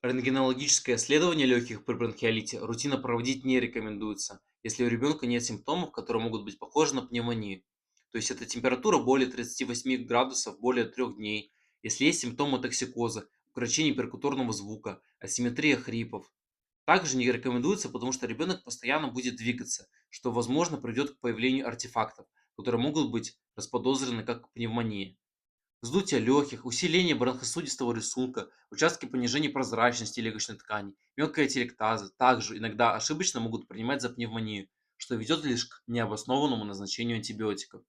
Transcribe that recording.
Рентгенологическое исследование легких при бронхиолите рутинно проводить не рекомендуется, если у ребенка нет симптомов, которые могут быть похожи на пневмонию. То есть это температура более 38 градусов более 3 дней, если есть симптомы токсикоза, укорочение перкуторного звука, асимметрия хрипов. Также не рекомендуется, потому что ребенок постоянно будет двигаться, что возможно приведет к появлению артефактов, которые могут быть расподозрены как пневмония. Вздутие легких, усиление бронхосудистого рисунка, участки понижения прозрачности легочной ткани, мелкая ателектаза также иногда ошибочно могут принимать за пневмонию, что ведет лишь к необоснованному назначению антибиотиков.